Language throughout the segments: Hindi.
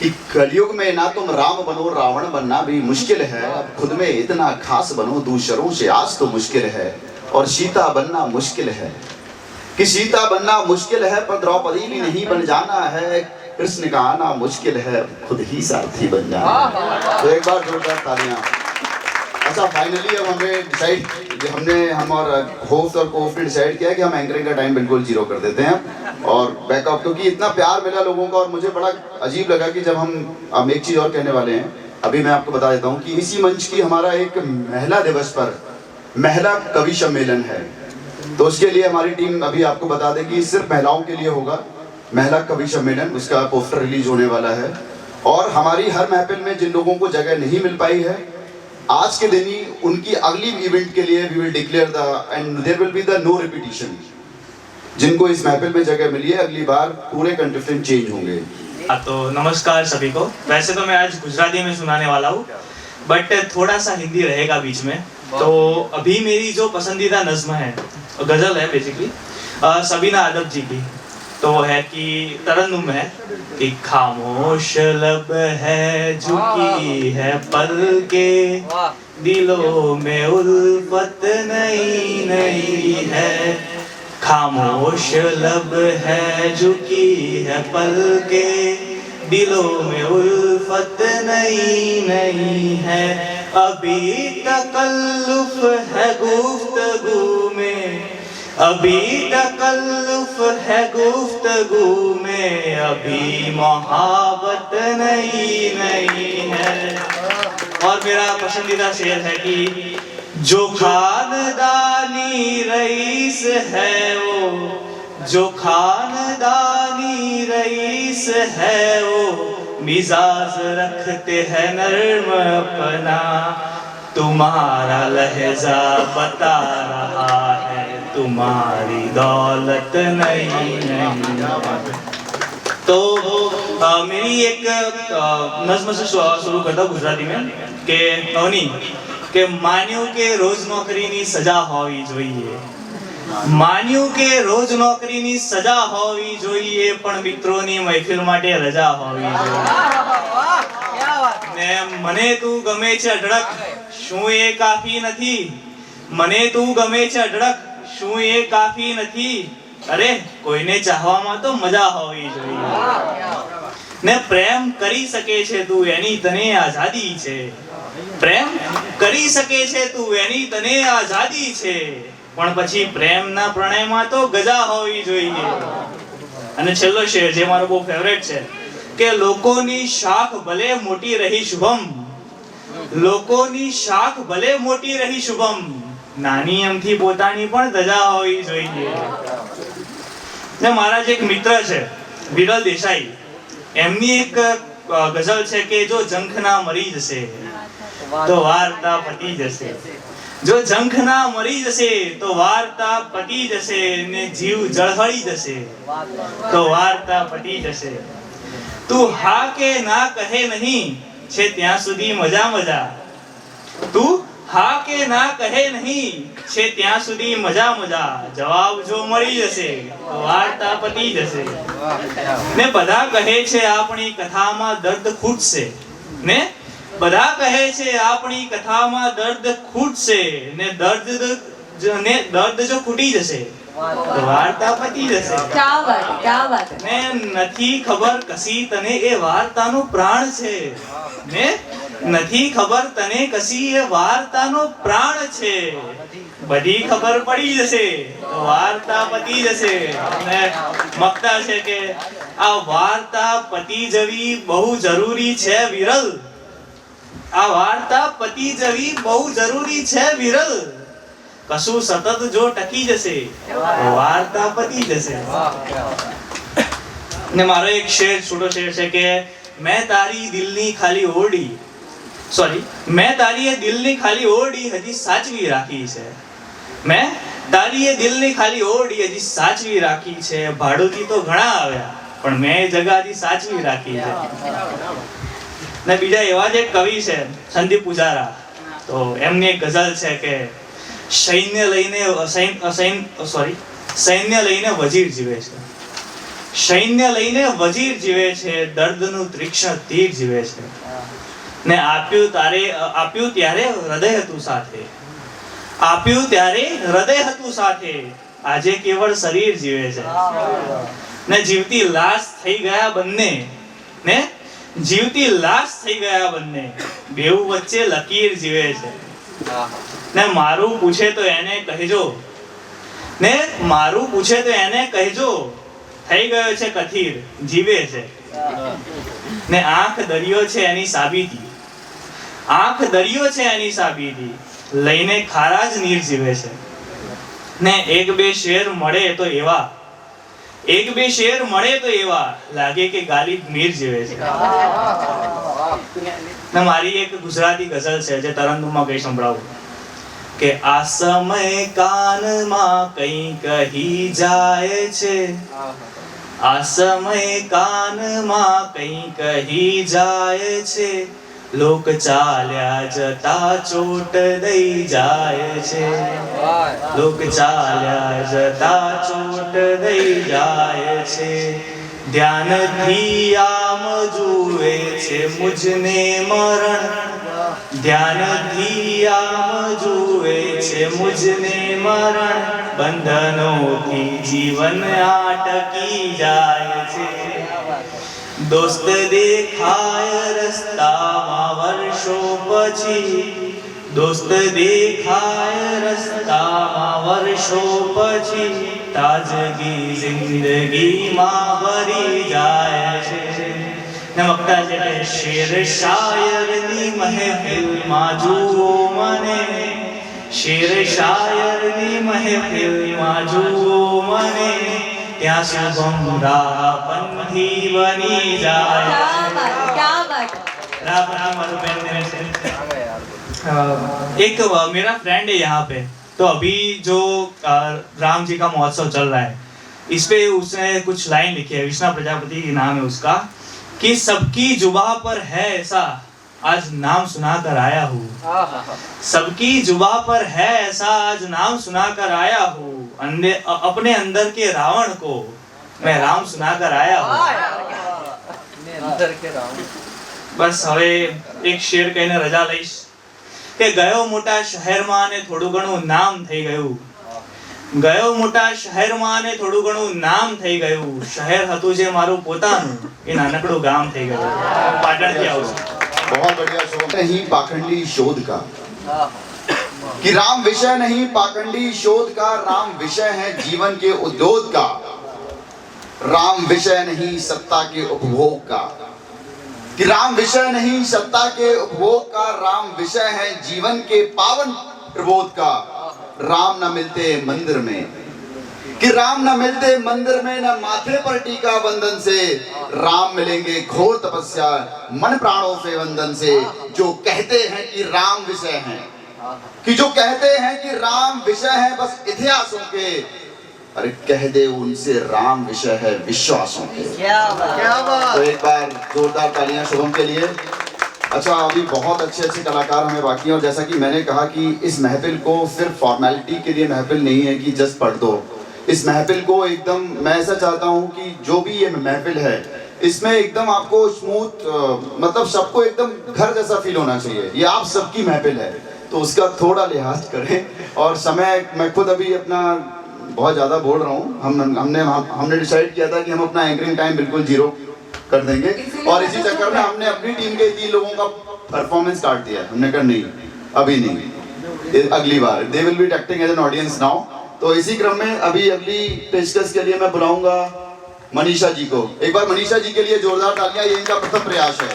कि कलयुग में ना तुम राम बनो रावण बनना भी मुश्किल है, अब खुद में इतना खास बनो दूसरों से आज तो मुश्किल है, और सीता बनना मुश्किल है कि सीता बनना मुश्किल है पर द्रौपदी भी नहीं बन जाना है, कृष्ण का आना मुश्किल है खुद ही सारथी बन जाना। तो एक बार जोरदार तालियां। अच्छा फाइनली अब हम और होस्ट और कोस्ट ने डिसाइड किया कि हम एंकरिंग का टाइम बिल्कुल जीरो कर देते हैं और बैकअप, क्योंकि इतना प्यार मिला लोगों का और मुझे बड़ा अजीब लगा कि जब हम एक चीज़ और कहने वाले हैं। अभी मैं आपको बता देता हूँ कि इसी मंच की हमारा एक महिला दिवस पर महिला कवि सम्मेलन है, तो उसके लिए हमारी टीम अभी आपको बता दें कि सिर्फ महिलाओं के लिए होगा महिला कवि सम्मेलन, उसका पोस्टर रिलीज होने वाला है। और हमारी हर महफिल में जिन लोगों को जगह नहीं मिल पाई है, आज के दिन ही उनकी अगली इवेंट के लिए we will declare the end there will be the no repetition. जिनको इस महफिल में जगह मिली है अगली बार पूरे कंटेस्टेंट चेंज होंगे। तो नमस्कार सभी को। वैसे तो मैं आज गुजराती में सुनाने वाला हूँ, बट थोड़ा सा हिंदी रहेगा बीच में। तो अभी मेरी जो पसंदीदा नज्म है, गजल है बेसिकली, सबीना आदब जी की, तो वो है कि तरन्नुम है कि खामोश लब है झुकी है पल के, दिलों में उल्फत नई नई है। खामोश लब है झुकी है पल के, दिलों में उल्फत नई नई है। अभी तकल्लुफ है गुफ्तगू में, अभी तकल्लुफ है गुफ्तगू में, अभी मोहब्बत नई नई है। और मेरा पसंदीदा शेर है कि जो खानदानी रईस है वो, जो खानदानी रईस है वो, मिजाज रखते हैं नर्म अपना, तुम्हारा लहजा बता रहा है तुम्हारी दौलत नहीं नहीं। तो मेरी एक नज्म से शुरू करता गुजराती में કે નોની કે માન્યું કે રોજ નોકરીની સજા હોવી જોઈએ, માન્યું કે રોજ નોકરીની સજા હોવી જોઈએ, પણ મિત્રોની મહેફિલ માટે રજા હોવી જોઈએ। ને મને તું ગમે છે અઢળક, શું એ કાફી નથી? મને તું ગમે છે અઢળક, શું એ કાફી નથી? અરે કોઈને ચાહવામાં તો મજા હોવી જોઈએ। ને પ્રેમ કરી શકે છે તું એની તને આઝાદી છે, પ્રેમ કરી શકે છે તું એની તને આઝાદી છે, પણ પછી પ્રેમના પ્રણયમાં તો ગજા હોવી જોઈએ। અને છેલ્લો શેર જે મારો બહુ ફેવરેટ છે કે લોકોની શાખ ભલે મોટી રહી શુભમ, લોકોની શાખ ભલે મોટી રહી શુભમ, નાની અમથી પોતાની પણ ધજા હોવી જોઈએ। ને મારા જે એક મિત્ર છે વિરલ દેસાઈ, એમની એક ગઝલ છે કે જો જંખ ના મરી જશે તો વાર્તા પતી જશે, જો જંખ ના મરી જશે તો વાર્તા પતી જશે, ને જીવ જળહળી જશે તો વાર્તા પતી જશે। તું હા કે ના કહે નહીં છે ત્યાં સુધી મજા મજા, તું હા કે ના કહે નહીં છે ત્યાં સુધી મજા મજા, જવાબ જો મળી જશે તો વાર્તા પતી જશે। ને બધા કહે છે આપણી કથામાં દર્દ ખૂટશે, ને બધા કહે છે આપણી કથામાં દર્દ ખૂટશે, ને દર્દ જો ખૂટી જશે તો વાર્તા પતી જશે। क्या बात, क्या बात। ને નથી ખબર કસી તને એ વાર્તાનો પ્રાણ છે, ને નથી ખબર તને કસી એ વાર્તાનો પ્રાણ છે, બધી ખબર પડી જશે તો વાર્તા પતી જશે। અને મકતા છે કે આ વાર્તા પતી જવી બહુ જરૂરી છે વિરલ, આ વાર્તા પતી જવી બહુ જરૂરી છે વિરલ, કશું સતત જો ટકી જશે તો વાર્તા પતી જશે। ને મારો એક શેર છોટો શેર છે કે मैं तारी दिलनी खाली ओरडी, सॉरी मैं तारी ये दिलनी खाली ओरडी हजी साचवी राखी छे, मैं तारी ये दिलनी खाली ओरडी हजी साचवी राखी छे, भाड़ोजी तो घणा आव्या पण मैं जगह हजी साचवी राखी छे। ने बीजा एवा ज एक कवि छे संदीप पुजारा, तो एमनी एक गजल छे के सैन्य लईने वजीर जीवे छे, સૈન્ય લઈને વજીર જીવે છે, દર્દનું તીક્ષ્ણ તીર જીવે છે, ને આપ્યું ત્યારે હૃદય હતું સાથે, આપ્યું ત્યારે હૃદય હતું સાથે, આજે કેવળ શરીર જીવે છે, ને જીવતી લાશ થઈ ગયા બંને, ને જીવતી લાશ થઈ ગયા બંને, બેઉ વચ્ચે લકીર જીવે છે, ને મારું પૂછે તો એને કહેજો, ને મારું પૂછે તો એને કહેજો, થઈ ગયો છે કથીર, જીવે છે, ને આંખ દરિયો છે એની સાબિતી, આંખ દરિયો છે એની સાબિતી, લઈને ખારા જ નીર જીવે છે, ને એક બે શેર મળે તો એવા, એક બે શેર મળે તો એવા લાગે કે ગાલિબ મીર જીવે છે. ને મારી એક ગુજરાતી ગઝલ છે જે તરન્નુમમાં કઈ સંભળાવું કે આ સમય કાનમાં કઈ કહી જાય છે, આ સમય કાનમાં કઈ કહી જાય છે, લોક ચાલ્યા જતા ચોટ દઈ જાય છે, લોક ચાલ્યા જતા ચોટ દઈ જાય છે, ધ્યાનથી આમ જુએ છે મુજને મરણ, ધ્યાનથી આમ જુએ છે મુજને મરણ, બંધનોથી જીવન આટકી જાય છે, દોસ્ત દેખાય રસ્તામાં વર્ષો પછી, દોસ્ત દેખાય રસ્તામાં વર્ષો પછી, તાજગી જિંદગીમાં ભરી જાય છે. ને વક્તા છે કે શેર શાયરની મહેફિલમાં જુઓ મને, શેર શાયરની મહેફિલમાં જુઓ મને, ત્યાં શુભમ રાહપંથી બની જાય. एक मेरा फ्रेंड है यहाँ पे, तो अभी जो राम जी का महोत्सव चल रहा है, इस पे उसने कुछ लाइन लिखी है, विष्णा प्रजापति नाम है उसका, कि सबकी जुबा पर है ऐसा आज नाम सुना कर आया हूँ, सबकी जुबा पर है ऐसा आज नाम सुना कर आया हूँ, अपने अंदर के रावण को मैं राम सुना कर आया हूँ. બસ હવે એક શેર કહીને રજા લઈશ કે ગયો મોટા શહેરમાં ને થોડું ઘણું નામ થઈ ગયું, ગયો મોટા શહેરમાં ને થોડું ઘણું નામ થઈ ગયું, શહેર હતું જે મારું પોતાનું એ નાનકડું ગામ થઈ ગયું. પાટણથી આવું છું. बहुत बढ़िया शो नहीं पाखंडी शोध का, कि राम विषय नहीं पाखंडी शोध का, राम विषय है जीवन के उद्योग का, राम विषय नहीं सत्ता के उपभोग का, कि राम विषय नहीं सत्ता के उपभोग का, राम विषय है जीवन के पावन प्रबोध का, राम न मिलते मंदिर में, कि राम न मिलते मंदिर में, न माथे पर टीका बंधन से, राम मिलेंगे घोर तपस्या मन प्राणों से वंदन से, जो कहते हैं कि राम विषय है, कि जो कहते हैं कि राम विषय है बस इतिहासों के, अरे कह दे उनसे राम विषय है विश्वासों के. क्या बात. तो एक बार जोरदार तालियां शुभम के लिए. अच्छा, अभी बहुत अच्छे कलाकार हमें बाकी हैं, और जैसा कि मैंने कहा कि इस महफिल को सिर्फ फॉर्मेलिटी के लिए महफिल नहीं है कि जस्ट पढ़ दो, इस महफिल को एकदम मैं ऐसा चाहता हूँ कि जो भी ये महफिल है इसमें एकदम आपको स्मूथ, मतलब सबको एकदम घर जैसा फील होना चाहिए. ये आप सबकी महफिल है तो उसका थोड़ा लिहाज करें. और समय मैं खुद अभी अपना बहुत ज़्यादा बोल रहा हूँ, हमने डिसाइड किया था कि हम अपना एंकरिंग टाइम बिल्कुल 0 कर देंगे, और इसी चक्कर में हमने अपनी टीम के 3 लोगों का परफॉर्मेंस काट दिया. हमने कहा नहीं, अभी नहीं, अगली बार they will be acting as an audience now. तो इसी क्रम में अभी अगली पेशकश के लिए मैं बुलाऊंगा मनीषा जी को. एक बार मनीषा जी के लिए जोरदार तालियां, ये इनका प्रथम प्रयास है.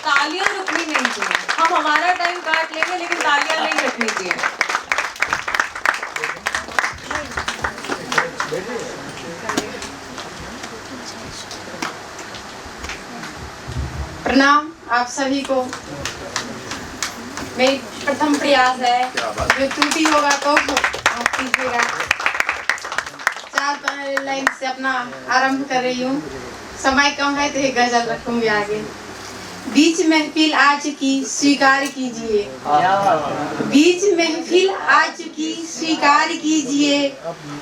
तालियां रुकनी नहीं चाहिए, हम हमारा टाइम काट लेंगे लेकिन तालियां नहीं रखनी चाहिए. प्रणाम आप सभी को. मेरी प्रथम प्रयास है, जो त्रुटि होगा तो आप कीजिएगा. 4 लाइन से अपना आरंभ कर रही हूँ. समय कम है तो ये गजल रखूंगी आगे. बीच महफिल आ चुकी स्वीकार कीजिए, बीच महफिल आ चुकी स्वीकार कीजिए,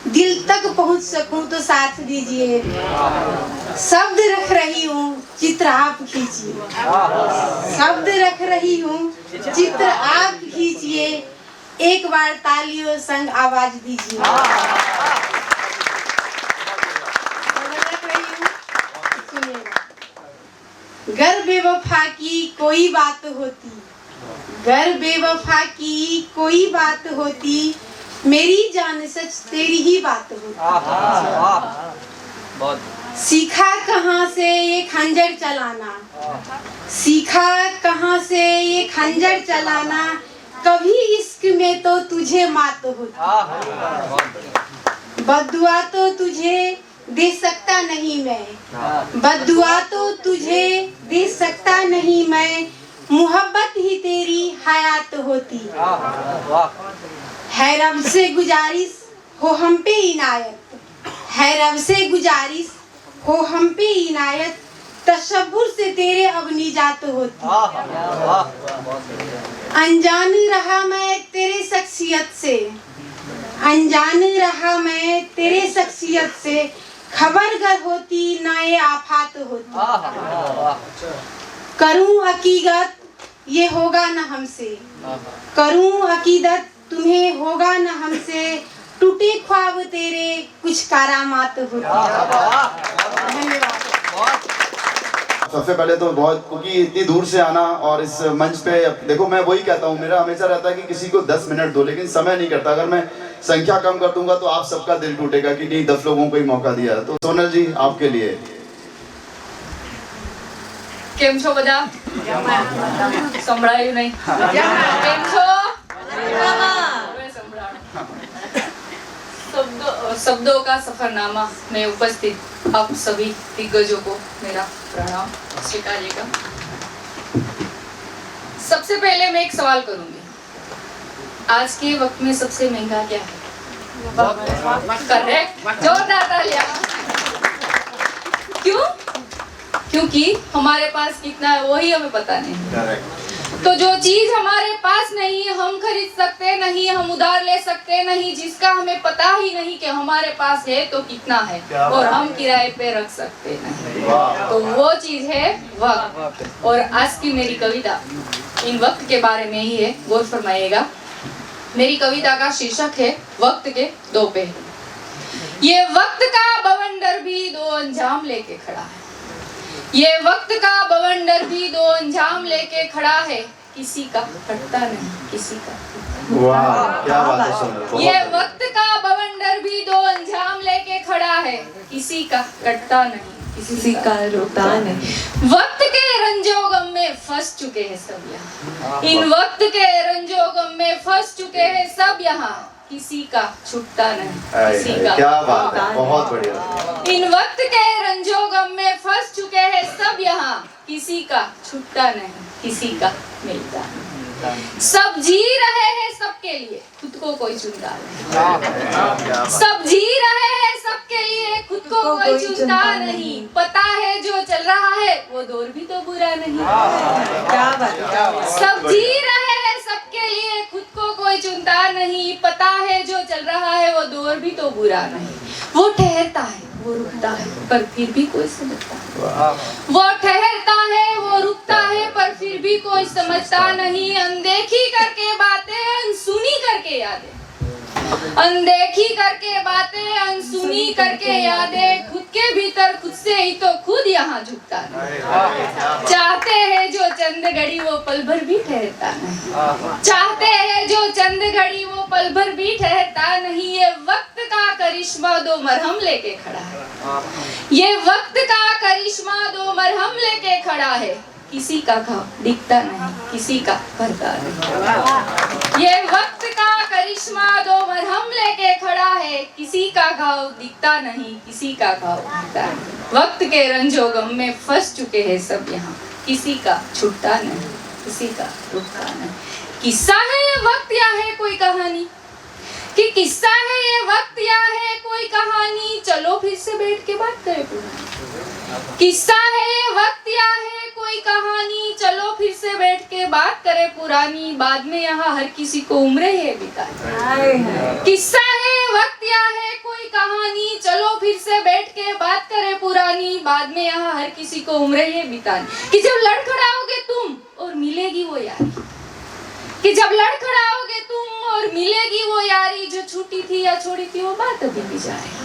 दिल तक पहुंच सकूं तो साथ दीजिए, शब्द रख रही हूँ चित्र आप खींचिए, शब्द रख रही हूँ चित्र आप खींचिए, एक बार तालियों संग आवाज दीजिए। गर बेवफा की कोई बात होती, गर बेवफा की कोई बात होती, मेरी जान सच तेरी ही बात होती। सीखा कहाँ से ये खंजर चलाना, सीखा कहाँ से ये खंजर चलाना, कभी इश्क में तो तुझे मात होती। बद्दुआ तो तुझे दे सकता नहीं मैं, बद्दुआ तो तुझे दे सकता नहीं मैं, मोहब्बत ही तेरी हयात होती। है रब से गुजारिश हो हम पे इनायत, है रब से गुजारिश हो हम पे इनायत, तशब्बुर से तेरे अब निजात होती। अनजान रहा मैं तेरे शख्सियत से, अनजान रहा मैं तेरे शख्सियत से, खबर गर होती ना ये आफात होती। करूं हकीकत ये होगा न हमसे, करूं अकीदत तुम्हें होगा न हमसे, टूटे ख्वाब तेरे कुछ करामात होती। धन्यवाद। सबसे पहले तो बहुत, क्योंकि इतनी दूर से आना और इस मंच पे, देखो मैं वही कहता हूँ, मेरा हमेशा रहता है कि किसी को 10 मिनट दो, लेकिन समय नहीं करता। अगर मैं संख्या कम कर दूंगा तो आप सबका दिल टूटेगा कि नहीं 10 लोगों को ही मौका दिया। तो सोनल जी आपके लिए। केम छो बजा संभळाયું नहीं केम छो शब्दों का सफरनामा में उपस्थित आप सभी दिग्गजों को मेरा प्रणाम स्वीकारिएगा। सबसे पहले मैं एक सवाल करूंगी, आज के वक्त में सबसे महंगा क्या है? करेक्ट, जोरदार तालियां। क्यों? क्योंकि हमारे पास कितना है वही हमें पता नहीं। तो जो चीज हमारे पास नहीं हम खरीद सकते नहीं, हम उधार ले सकते नहीं, जिसका हमें पता ही नहीं कि हमारे पास है तो कितना है और हम किराए पे रख सकते नहीं, तो वो चीज है वक्त। और आज की मेरी कविता इन वक्त के बारे में ही है, गौर फरमाइएगा। मेरी कविता का शीर्षक है वक्त के दो पहलू। ये वक्त का बवंडर भी दो अंजाम लेके खड़ा है, ये वक्त का बवंडर भी दो अंजाम लेके खड़ा है, किसी का कटता नहीं किसी का। वाह क्या बात है सोनल। ये वक्त का बवंडर भी दो अंजाम लेके खड़ा है, किसी का कटता नहीं किसी का रुकता नहीं। वक्त के रंजो गम में फंस चुके हैं सब यहाँ, इन वक्त के रंजो गम में फंस चुके हैं सब यहाँ, किसी का छूटता नहीं किसी का। क्या बात है, बहुत बढ़िया। इन वक्त के रंजो गम में फंस चुके हैं सब यहाँ, किसी का छूटता नहीं किसी का मिलता नहीं। सब जी रहे हैं सबके लिए, खुद को कोई चुनता नहीं। सब जी रहे हैं सबके लिए, खुद को कोई चुनता नहीं। पता है जो चल रहा है वो दौर भी तो बुरा नहीं। क्या बात। सब जी रहे हैं सबके लिए, खुद को कोई चुनता नहीं। पता है जो चल रहा है वो दौर भी तो बुरा नहीं। वो ठहरता है वो रुकता है पर फिर भी कोई समझता नहीं। वो ठहरता है वो रुकता है पर फिर भी कोई समझता नहीं। अनदेखी करके बातें अनसुनी करके यादें, अनदेखी करके बातें अनसुनी करके यादें, खुद के भीतर खुद से ही तो खुद यहाँ झुकता नहीं। चाहते हैं जो चंद घड़ी वो पल भर भी ठहरता नहीं। चाहते हैं जो चंद घड़ी वो पल भर भी ठहरता नहीं। ये वक्त का करिश्मा दो मरहम लेके खड़ा है, ये वक्त का करिश्मा दो मरहम लेके खड़ा है, किसी का घाव दिखता नहीं किसी का भरता नहीं। ये वक्त का करिश्मा दो मरहम लेके खड़ा है, किसी का घाव दिखता नहीं किसी का घाव भरता नहीं। वक्त के रंजो गम में फंस चुके हैं सब यहाँ, किसी का छूटता नहीं किसी का रुकता नहीं। किस्सा है ये वक्त या है कोई कहानी, कि किस्सा है ये वक्त या है कोई कहानी, चलो फिर से बैठ के बात करें पुरानी। किस्सा है ये वक्त या है कोई कहानी, बात करे पुरानी, बाद में यहाँ हर किसी को उम्र है बितानी। किस्सा है वक्त या है कोई कहानी, चलो फिर से बैठ के बात करे पुरानी, बाद में यहाँ हर किसी को उम्र है बितानी। कि जब लड़खड़ाओगे तुम और मिलेगी वो यारी, कि जब लड़खड़ाओगे तुम और मिलेगी वो यारी, जो छूटी थी या छोड़ी थी वो बात अभी भी जारी।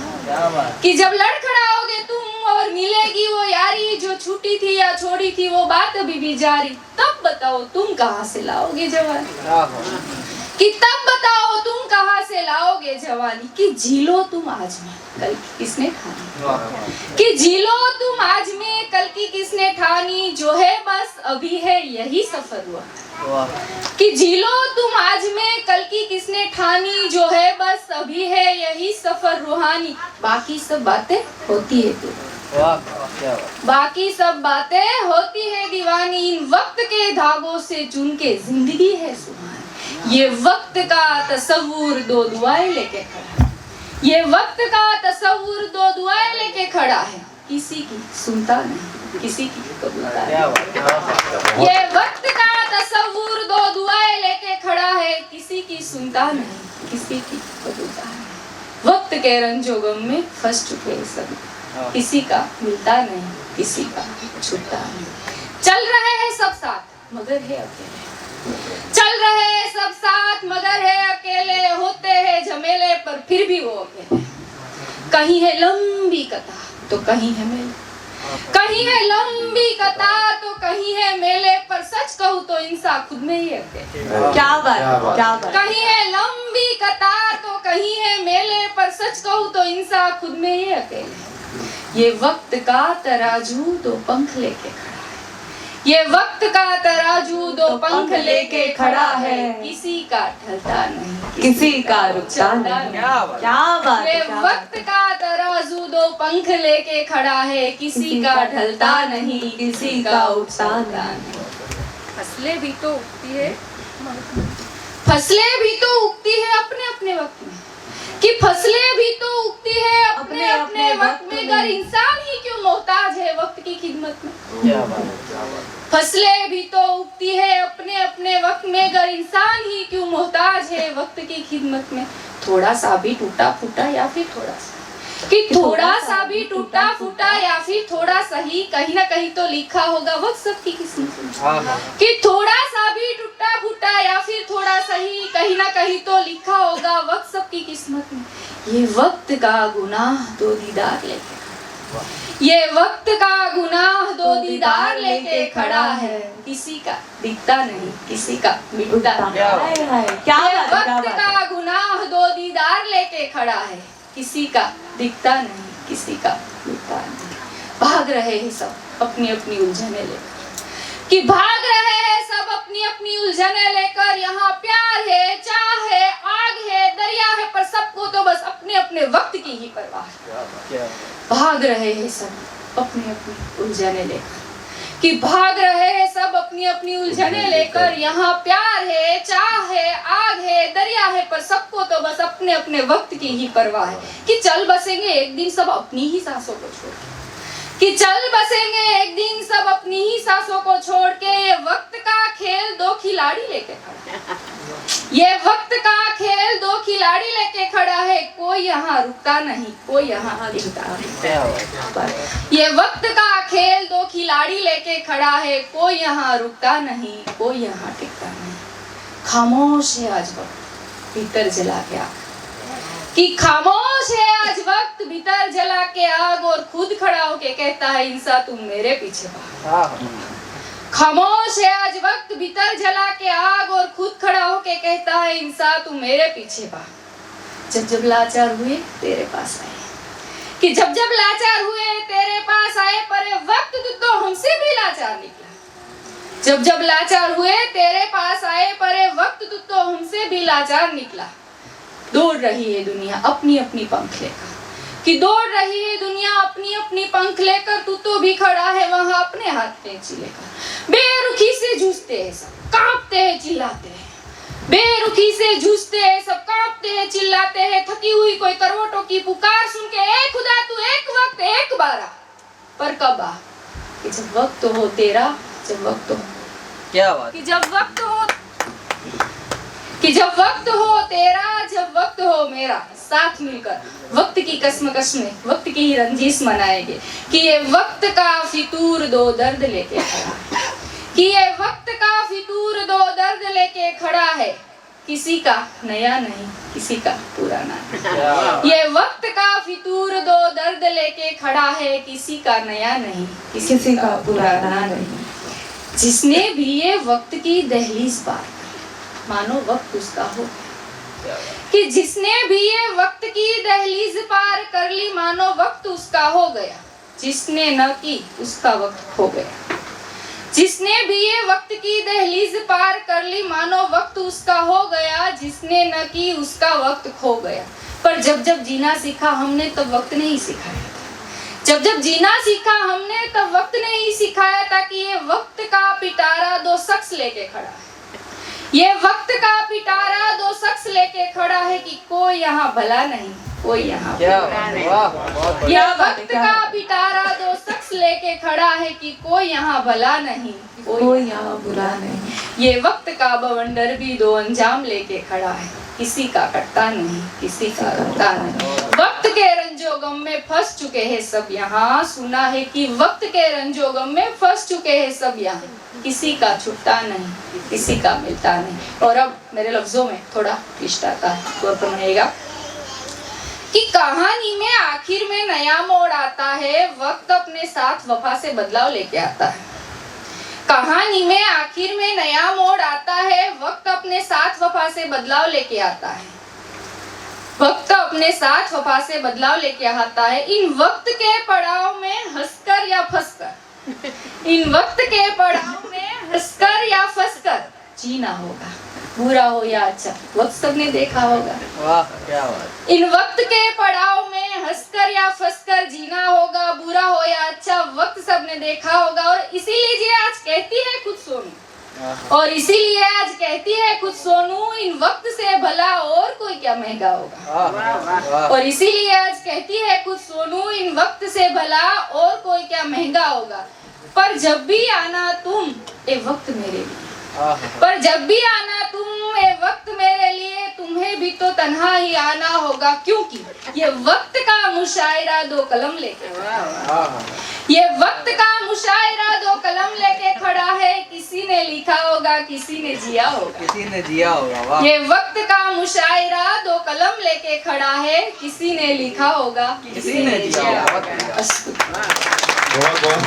कि जब लड़खड़ाओगे तुम और मिलेगी वो यारी, जो छूटी थी या छोड़ी थी वो बात अभी भी जारी। तब बताओ तुम कहाँ से लाओगे जवानी, कि तब बताओ तुम कहाँ से लाओगे जवानी। कि जी लो तुम आज में कल की किसने ठानी, कि जी लो तुम आज में कल की किसने ठानी, जो है बस अभी है यही सफर हुआ। कि जी लो तुम आज में कल की किसने ठानी, जो है बस अभी है यही सफर रूहानी। बाकी सब बातें होती है तू, बाकी सब बातें होती है दीवानी, इन वक्त के धागों से चुन के जिंदगी है सुहानी। ये वक्त का तस्वुर दो दुआएं लेके खड़ा, ये वक्त का तस्वुर दो दुआएं लेके खड़ा है, किसी की सुनता नहीं किसी की कबूलता नहीं। ये वक्त का तस्वुर दो दुआएं लेके खड़ा है, किसी की सुनता नहीं किसी की कबूलता नहीं। वक्त के रंजो गम में फंस चुके सब, किसी का मिलता नहीं किसी का छूटता नहीं। चल रहे हैं सब साथ मगर है अकेले, चल रहे हैं सब साथ मगर है अकेले, होते हैं झमेले पर फिर भी वो अकेले। कहीं है लंबी कतार तो कहीं है मेले, कहीं है लंबी कतार तो कहीं है मेले, पर सच कहूँ तो इंसान खुद में ही अकेले। क्या बात, क्या बात। कहीं है लंबी कतार तो कहीं है मेले, पर सच कहूँ तो इंसान खुद में ही अकेले। ये वक्त का तराजू दो पंख लेके खड़ा है, ये वक्त का तराजू दो पंख लेके खड़ा है, किसी का ढलता नहीं किसी का रुकता नहीं। क्या बात, ये क्या वक्त का तराजू दो पंख लेके खड़ा है, किसी का ढलता नहीं किसी का उठता नहीं। फसलें भी तो उगती है, फसलें भी तो उगती है अपने अपने वक्त में, कि फसलें भी तो उगती है अपने अपने वक्त में, अगर इंसान ही क्यों मोहताज है वक्त की खिदमत में। फसलें भी तो उगती है अपने अपने वक्त में, अगर इंसान ही क्यों मोहताज है वक्त की खिदमत में। थोड़ा सा भी टूटा फूटा या फिर थोड़ा सा, कि थोड़ा सा भी टूटा फूटा या फिर थोड़ा सही, कहीं ना कहीं तो लिखा होगा वक्त सबकी किस्मत में। कि थोड़ा सा भी टूटा फूटा या फिर थोड़ा सही, कहीं ना कहीं तो लिखा होगा वक्त सबकी किस्मत में। ये वक्त का गुनाह दो दीदार लेके, ये वक्त का गुनाह दो दीदार लेके खड़ा है, किसी का दिखता नहीं किसी का मिटता नहीं। क्या ये बात, क्या वक्त बात। का गुनाह दो दीदार लेके खड़ा है, किसी का दिखता नहीं किसी का मिटता नहीं। भाग रहे हैं सब अपनी अपनी उलझने लेकर, कि भाग रहे हैं सब अपनी अपनी उलझने लेकर, यहाँ प्यार है चाह है आग है दरिया है, पर सबको तो बस अपने अपने वक्त की ही परवाह है। भाग रहे हैं सब अपनी अपनी उलझने लेकर, कि भाग रहे हैं सब अपनी अपनी उलझने लेकर, यहाँ प्यार है चाह है आग है दरिया है, पर सबको तो बस अपने अपने वक्त की ही परवाह है। कि चल बसेंगे एक दिन सब अपनी ही सांसों को छोड़, कि चल बसेंगे एक दिन सब अपनी ही सांसों को छोड़ के, ये वक्त का खेल दो खिलाड़ी लेके खड़ा है, ये वक्त का खेल दो खिलाड़ी लेके खड़ा है, कोई यहाँ रुकता नहीं कोई यहाँ टिकता नहीं। ये वक्त का खेल दो खिलाड़ी लेके खड़ा है, कोई यहाँ रुकता नहीं कोई यहाँ टिकता नहीं। खामोश है आज वक्त भीतर जला के आग, कि खामोश है आज वक्त भीतर जला के आग, और खुद खड़ा होके कहता है इंसान तुम मेरे पीछे भाग। खामोश है आज वक्त भीतर जला के आग, और खुद खड़ा होके कहता है इंसान तुम मेरे पीछे भाग। जब जब लाचार हुए तेरे पास आए, कि जब जब लाचार हुए तेरे पास आए, पर वक्त तो हमसे भी लाचार निकला। जब जब लाचार हुए तेरे पास आए, पर वक्त तो हमसे भी लाचार निकला। दौड़ रही है दुनिया अपनी अपनी पंख लेकर, कि दौड़ रही है दुनिया अपनी अपनी पंख लेकर, तू तो भी खड़ा है वहां अपने हाथ कैंची लेकर। बेरुखी से जूझते हैं सब कांपते हैं चिल्लाते हैं, बेरुखी से जूझते हैं सब कांपते हैं चिल्लाते हैं, थकी हुई कोई करवटों की पुकार सुन के, ए खुदा तू एक वक्त एक बार आ, पर कब आ, कि जब वक्त हो तेरा जब वक्त हो, क्या बात। कि जब वक्त हो तेरा, जब वक्त हो मेरा, साथ मिलकर वक्त की कसमकश में वक्त की ही रंजिश मनाएंगे। कि ये वक्त का फितूर दो दर्द लेके खड़ा है, कि ये वक्त का फितूर दो दर्द लेके खड़ा है, किसी का नया नहीं किसी का पुराना नहीं। ये वक्त का फितूर दो दर्द लेके खड़ा है, किसी का नया नहीं किसी का पुराना नहीं। जिसने भी ये वक्त की दहलीज पार कर, मानो वक्त उसका हो, कि जिसने भी ये वक्त की दहलीज पार कर ली, मानो वक्त उसका हो गया। जिसने न की उसका वक्त खो गया। जिसने भी ये वक्त की दहलीज पार कर ली, मानो वक्त उसका हो गया। जिसने न की उसका वक्त खो गया। पर जब जब जीना सीखा हमने तब वक्त नहीं सिखाया। जब जब जीना सीखा हमने तब वक्त नहीं सिखाया था कि ये वक्त का पिटारा दो शख्स लेके खड़ा है। ये वक्त का पिटारा दो शख्स लेके खड़ा है, कि कोई यहाँ भला नहीं कोई यहाँ बुरा नहीं। ये वक्त का पिटारा दो शख्स लेके खड़ा है, कि कोई यहाँ भला नहीं कोई यहाँ बुरा नहीं। ये वक्त का बवंडर भी दो अंजाम लेके खड़ा है, किसी का कटता नहीं किसी का रुकता नहीं। वक्त के रंजो गम में फंस चुके हैं सब यहाँ, सुना है कि वक्त के रंजो गम में फंस चुके हैं सब यहाँ, किसी का छुट्टा नहीं किसी का मिलता नहीं। और अब मेरे लफ्जों में थोड़ा ट्विस्ट आता है, गौर फरमाइएगा कि कहानी में आखिर में नया मोड़ आता है, वक्त अपने साथ वफा से बदलाव लेके आता है। कहानी में आखिर में नया मोड़ आता है, वक्त अपने साथ वफा से बदलाव लेके आता है। वक्त अपने साथ वफा से बदलाव लेके आता है। इन वक्त के पड़ाव में हंसकर या फंसकर, इन वक्त के पड़ाव में हंसकर या फंसकर जीना होगा, बुरा हो या अच्छा वक्त सबने देखा होगा। वाह क्या बात। इन वक्त के पड़ाव में हंसकर या फंसकर जीना होगा, बुरा हो या अच्छा वक्त सबने देखा होगा। और इसीलिए आज कहती है खुद सोनू, और इसीलिए आज कहती है खुद सोनू, इन वक्त से भला और कोई क्या महंगा होगा। और इसीलिए आज कहती है खुद सोनू, इन वक्त से भला और कोई क्या महंगा होगा। पर जब भी आना तुम ए वक्त मेरे लिए, पर जब भी आना तुम ए वक्त मेरे लिए, तुम्हें भी तो तन्हा ही आना होगा, क्योंकि ये वक्त का मुशायरा दो कलम लेके, ये वक्त का मुशायरा दो कलम लेके खड़ा है। किसी ने लिखा होगा किसी ने जिया होगा, किसी ने जिया होगा। वाह। ये वक्त का मुशायरा दो कलम लेके खड़ा है, किसी ने लिखा होगा किसी ने जिया होगा। बस। बहुत बहुत